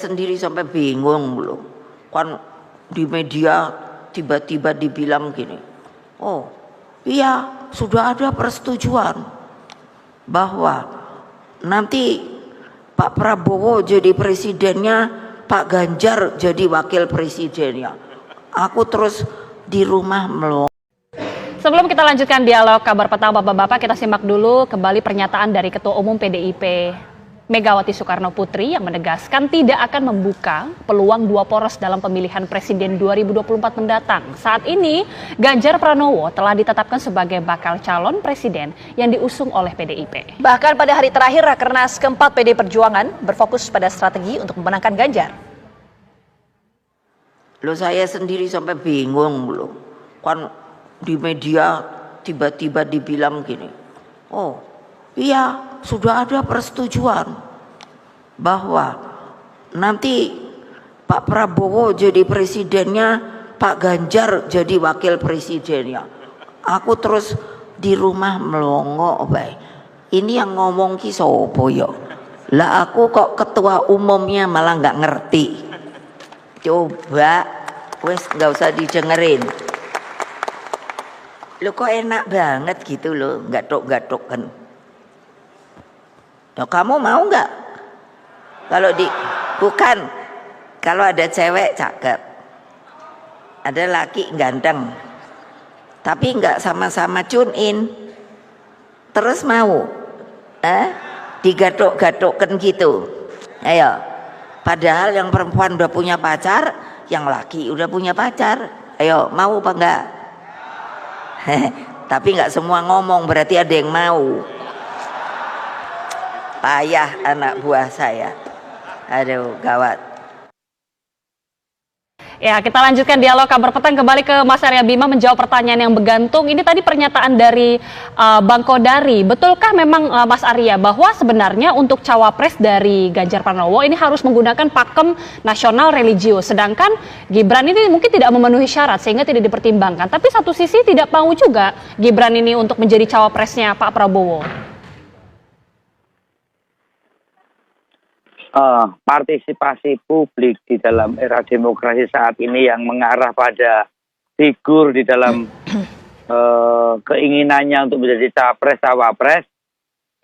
Sendiri sampai bingung loh, kan di media tiba-tiba dibilang gini, oh iya sudah ada persetujuan bahwa nanti Pak Prabowo jadi presidennya, Pak Ganjar jadi wakil presidennya. Aku terus di rumah melongo. Sebelum kita lanjutkan dialog kabar petang Bapak-Bapak, kita simak dulu kembali pernyataan dari Ketua Umum PDIP Megawati Soekarno Putri yang menegaskan tidak akan membuka peluang dua poros dalam pemilihan presiden 2024 mendatang. Saat ini, Ganjar Pranowo telah ditetapkan sebagai bakal calon presiden yang diusung oleh PDIP. Bahkan pada hari terakhir Rakernas keempat PD Perjuangan berfokus pada strategi untuk memenangkan Ganjar. Loh, saya sendiri sampai bingung loh, kan di media tiba-tiba dibilang gini, oh iya sudah ada persetujuan bahwa nanti Pak Prabowo jadi presidennya, Pak Ganjar jadi wakil presidennya. Aku terus di rumah melongo, baik. Ini yang ngomong ki sopo yo? Lah aku kok ketua umumnya malah nggak ngerti. Coba, wes nggak usah didengerin. Lo kok enak banget gitu loh, gatok-gatok kan. Nah, kamu mau nggak? Bukan, kalau ada cewek cakep, ada laki ganteng, tapi nggak sama-sama tune in, terus mau, digatok-gatokkan gitu, ayo. Padahal yang perempuan udah punya pacar, yang laki udah punya pacar, ayo mau apa enggak? Tapi nggak semua ngomong, berarti ada yang mau. Payah anak buah saya. Aduh, gawat. Ya, kita lanjutkan dialog kabar petang kembali ke Mas Arya Bima menjawab pertanyaan yang bergantung. Ini tadi pernyataan dari Bang Kodari. Betulkah memang Mas Arya bahwa sebenarnya untuk cawapres dari Ganjar Pranowo ini harus menggunakan pakem nasional religius, sedangkan Gibran ini mungkin tidak memenuhi syarat sehingga tidak dipertimbangkan. Tapi satu sisi tidak mau juga Gibran ini untuk menjadi cawapresnya Pak Prabowo. Partisipasi publik di dalam era demokrasi saat ini yang mengarah pada figur di dalam keinginannya untuk menjadi capres-cawapres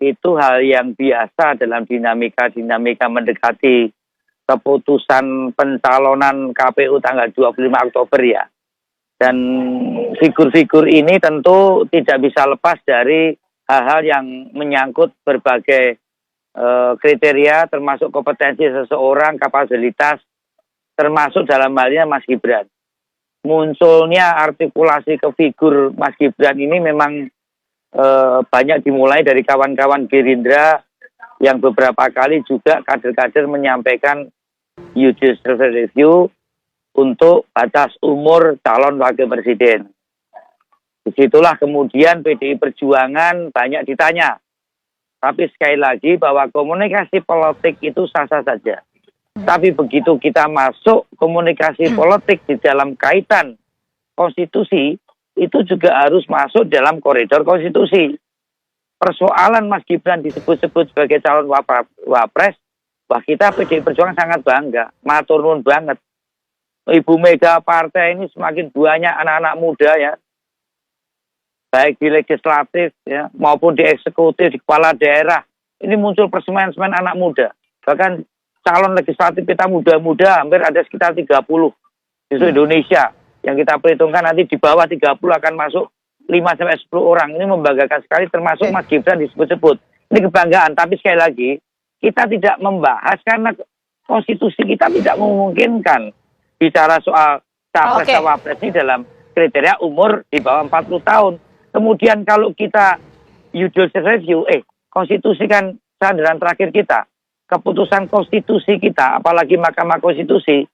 itu hal yang biasa dalam dinamika mendekati keputusan pencalonan KPU tanggal 25 Oktober ya. Dan figur-figur ini tentu tidak bisa lepas dari hal-hal yang menyangkut berbagai kriteria, termasuk kompetensi seseorang, kapabilitas, termasuk dalam halnya Mas Gibran. Munculnya artikulasi ke figur Mas Gibran ini memang banyak dimulai dari kawan-kawan Gerindra yang beberapa kali juga kader-kader menyampaikan judicial review untuk batas umur calon wakil presiden. Disitulah kemudian PDI Perjuangan banyak ditanya. Tapi sekali lagi bahwa komunikasi politik itu sah-sah saja. Tapi begitu kita masuk komunikasi politik di dalam kaitan konstitusi, itu juga harus masuk dalam koridor konstitusi. Persoalan Mas Gibran disebut-sebut sebagai calon wapres, wah kita PDI Perjuangan sangat bangga, matur nuwun banget. Ibu Mega partai ini semakin banyak anak-anak muda ya, baik di legislatif ya maupun di eksekutif, di kepala daerah. Ini muncul persemen-semen anak muda. Bahkan calon legislatif kita muda-muda hampir ada sekitar 30 di seluruh Indonesia. Yang kita perhitungkan nanti di bawah 30 akan masuk 5-10 orang. Ini membanggakan sekali, termasuk Mas Gibran disebut-sebut. Ini kebanggaan, tapi sekali lagi kita tidak membahas karena konstitusi kita tidak memungkinkan bicara soal capres-cawapres ini dalam kriteria umur di bawah 40 tahun. Kemudian kalau kita judicial review, konstitusi kan sandaran terakhir kita, keputusan konstitusi kita, apalagi Mahkamah Konstitusi,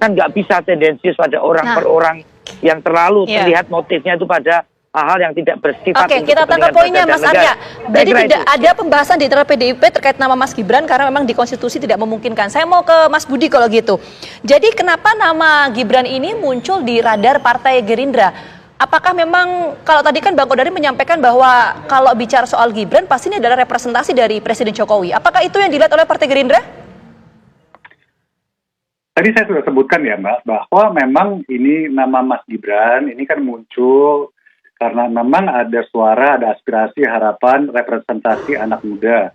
kan nggak bisa tendensius pada orang per orang yang terlalu terlihat motifnya itu pada hal-hal yang tidak bersifat. Oke, kita tangkap poinnya Mas Arya. Jadi tidak ada pembahasan di internal PDIP terkait nama Mas Gibran karena memang di konstitusi tidak memungkinkan. Saya mau ke Mas Budi kalau gitu. Jadi kenapa nama Gibran ini muncul di radar Partai Gerindra? Apakah memang, kalau tadi kan Bang Kodari menyampaikan bahwa kalau bicara soal Gibran pasti ini adalah representasi dari Presiden Jokowi. Apakah itu yang dilihat oleh Partai Gerindra? tadi saya sudah sebutkan ya Mbak, bahwa memang ini nama Mas Gibran ini kan muncul karena memang ada suara, ada aspirasi, harapan, representasi anak muda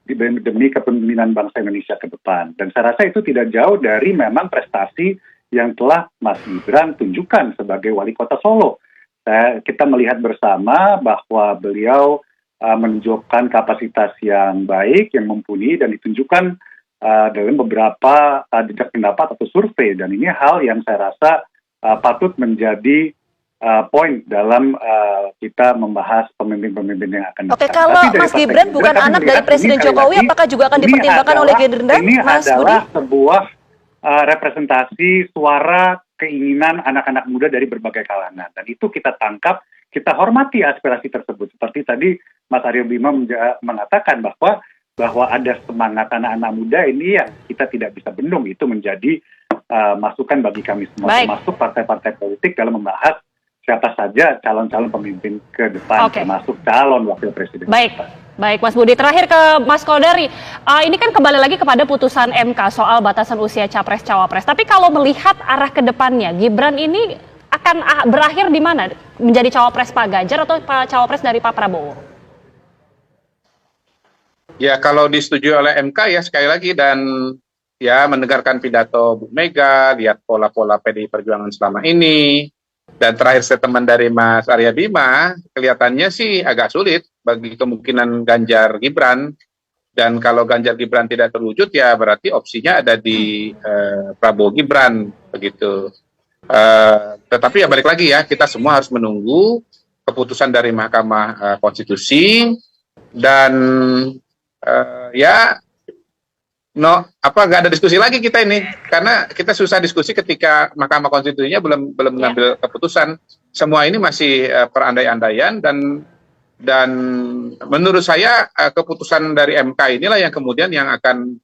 demi kepemimpinan bangsa Indonesia ke depan. Dan saya rasa itu tidak jauh dari memang prestasi yang telah Mas Gibran tunjukkan sebagai wali kota Solo. Kita melihat bersama bahwa beliau menunjukkan kapasitas yang baik, yang mumpuni, dan ditunjukkan dalam beberapa jejak pendapat atau survei. Dan ini hal yang saya rasa patut menjadi poin dalam kita membahas pemimpin-pemimpin yang akan datang. Oke, kalau Mas Gibran bukan anak dari Presiden Jokowi, apakah juga akan dipertimbangkan oleh Gerindra, Ini Mas Budi? adalah sebuah representasi suara keinginan anak-anak muda dari berbagai kalangan. Dan itu kita tangkap, kita hormati aspirasi tersebut. Seperti tadi Mas Aryo Bima mengatakan bahwa ada semangat anak-anak muda ini yang kita tidak bisa bendung. Itu menjadi masukan bagi kami semua, termasuk partai-partai politik dalam membahas siapa saja calon-calon pemimpin ke depan, termasuk calon wakil presiden. Baik Mas Budi. Terakhir ke Mas Kodari, ini kan kembali lagi kepada putusan MK soal batasan usia capres-cawapres. Tapi kalau melihat arah ke depannya, Gibran ini akan berakhir di mana? Menjadi cawapres Pak Ganjar atau cawapres dari Pak Prabowo? Ya kalau disetujui oleh MK ya sekali lagi, dan ya mendengarkan pidato Bu Mega, lihat pola-pola PDI Perjuangan selama ini, dan terakhir statement dari Mas Arya Bima, kelihatannya sih agak sulit bagi kemungkinan Ganjar Gibran. Dan kalau Ganjar Gibran tidak terwujud, ya berarti opsinya ada di Prabowo Gibran, begitu. Tetapi ya balik lagi ya, kita semua harus menunggu keputusan dari Mahkamah Konstitusi, dan nggak ada diskusi lagi kita ini, karena kita susah diskusi ketika Mahkamah Konstitusinya belum mengambil keputusan. Semua ini masih perandai-andaian, dan menurut saya keputusan dari MK inilah yang kemudian yang akan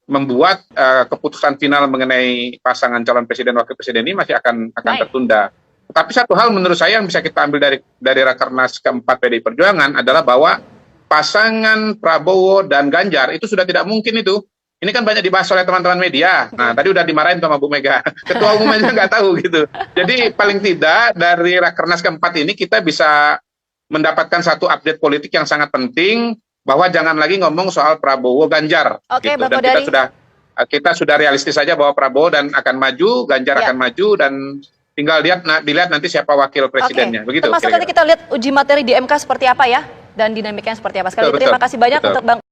membuat keputusan final mengenai pasangan calon presiden wakil presiden ini masih akan tertunda. Tapi satu hal menurut saya yang bisa kita ambil dari Rakernas keempat PDI Perjuangan adalah bahwa pasangan Prabowo dan Ganjar itu sudah tidak mungkin itu. Ini kan banyak dibahas oleh teman-teman media. Nah, tadi udah dimarahin sama Bu Mega. Ketua umum aja nggak tahu gitu. Jadi paling tidak dari Rakernas keempat ini kita bisa mendapatkan satu update politik yang sangat penting, bahwa jangan lagi ngomong soal Prabowo Ganjar. Oke, gitu. Bang Dan Kodari. kita sudah realistis saja bahwa Prabowo akan maju, Ganjar akan maju, dan tinggal dilihat nanti siapa wakil presidennya. Begitu. Termasuk nanti kita lihat uji materi di MK seperti apa ya, dan dinamikanya seperti apa. Sekali lagi terima kasih banyak untuk Bang